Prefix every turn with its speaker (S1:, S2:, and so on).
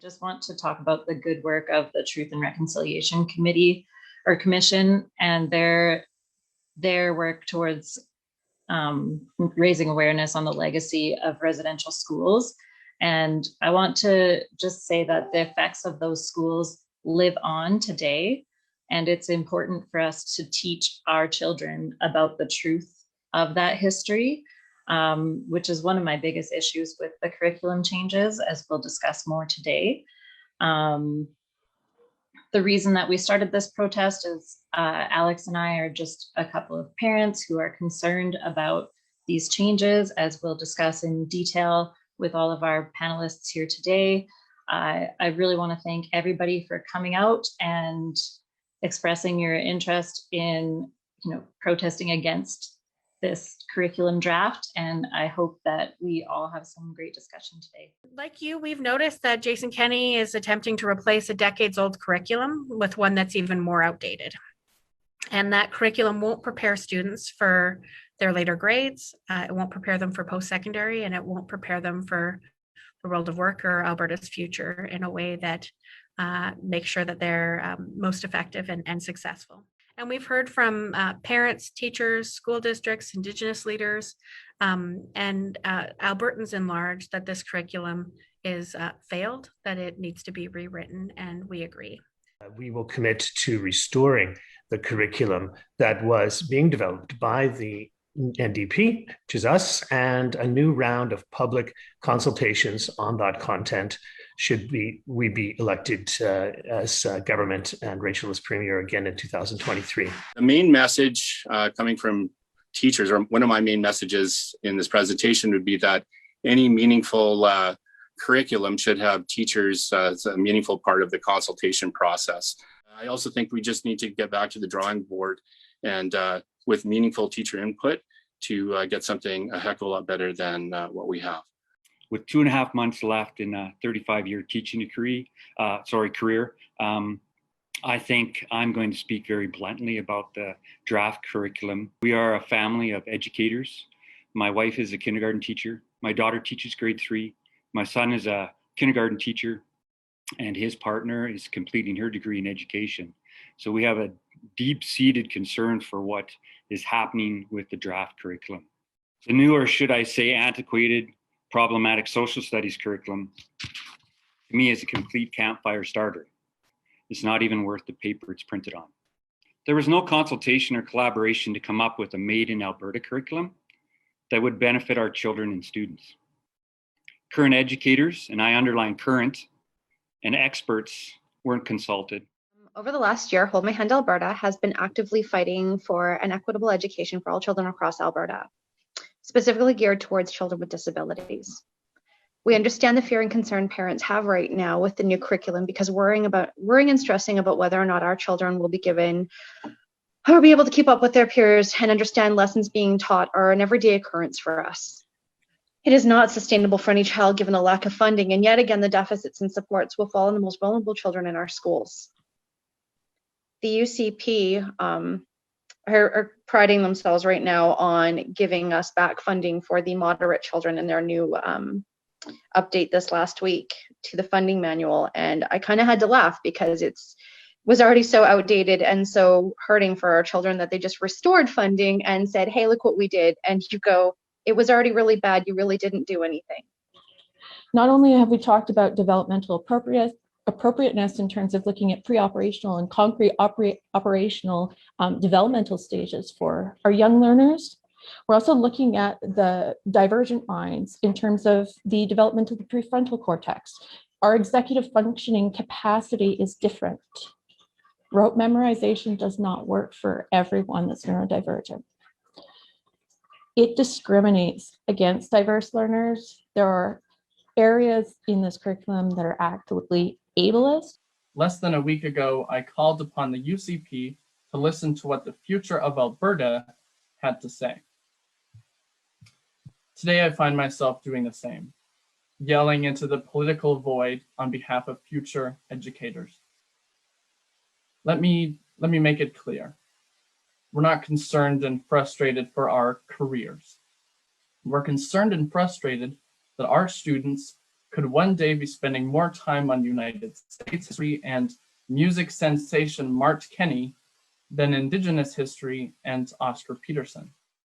S1: just want to talk about the good work of the Truth and Reconciliation Committee or Commission and their work towards raising awareness on the legacy of residential schools. And I want to just say that the effects of those schools live on today. And it's important for us to teach our children about the truth of that history, which is one of my biggest issues with the curriculum changes, as we'll discuss more today. The reason that we started this protest is Alex and I are just a couple of parents who are concerned about these changes, as we'll discuss in detail with all of our panelists here today. I really want to thank everybody for coming out and expressing your interest in, protesting against this curriculum draft, and I hope that we all have some great discussion today.
S2: Like you, we've noticed that Jason Kenney is attempting to replace a decades-old curriculum with one that's even more outdated. And that curriculum won't prepare students for their later grades, it won't prepare them for post-secondary, and it won't prepare them for the world of work or Alberta's future in a way that makes sure that they're most effective and successful. And we've heard from parents, teachers, school districts, Indigenous leaders, and Albertans in large that this curriculum is failed, that it needs to be rewritten, and we agree.
S3: We will commit to restoring the curriculum that was being developed by the NDP, which is us, and a new round of public consultations on that content should we be elected as government and Rachel as premier again in 2023.
S4: The main message coming from teachers, or one of my main messages in this presentation, would be that any meaningful curriculum should have teachers as a meaningful part of the consultation process. I also think we just need to get back to the drawing board and with meaningful teacher input to get something a heck of a lot better than what we have.
S5: With 2.5 months left in a 35-year teaching career, I think I'm going to speak very bluntly about the draft curriculum. We are a family of educators. My wife is a kindergarten teacher. My daughter teaches grade 3. My son is a kindergarten teacher, and his partner is completing her degree in education. So we have a deep-seated concern for what is happening with the draft curriculum. The new, or should I say antiquated, problematic social studies curriculum, to me, is a complete campfire starter. It's not even worth the paper it's printed on. There was no consultation or collaboration to come up with a made in Alberta curriculum that would benefit our children and students. Current educators, and I underline current, and experts weren't consulted.
S6: Over the last year, Hold My Hand Alberta has been actively fighting for an equitable education for all children across Alberta, specifically geared towards children with disabilities. We understand the fear and concern parents have right now with the new curriculum, because worrying and stressing about whether or not our children will be given or be able to keep up with their peers and understand lessons being taught are an everyday occurrence for us. It is not sustainable for any child given the lack of funding, and yet again, the deficits and supports will fall on the most vulnerable children in our schools. The UCP are priding themselves right now on giving us back funding for the moderate children in their new update this last week to the funding manual. And I kind of had to laugh because it was already so outdated and so hurting for our children that they just restored funding and said, hey, look what we did. And you go, it was already really bad. You really didn't do anything.
S7: Not only have we talked about developmental appropriateness in terms of looking at pre-operational and concrete operational developmental stages for our young learners, we're also looking at the divergent minds in terms of the development of the prefrontal cortex. Our executive functioning capacity is different. Rote memorization does not work for everyone that's neurodivergent. It discriminates against diverse learners. There are areas in this curriculum that are actively ableist.
S8: Less than a week ago, I called upon the UCP to listen to what the future of Alberta had to say. Today, I find myself doing the same, yelling into the political void on behalf of future educators. Let me make it clear. We're not concerned and frustrated for our careers. We're concerned and frustrated that our students could one day be spending more time on United States history and music sensation Mart Kenny than Indigenous history and Oscar Peterson.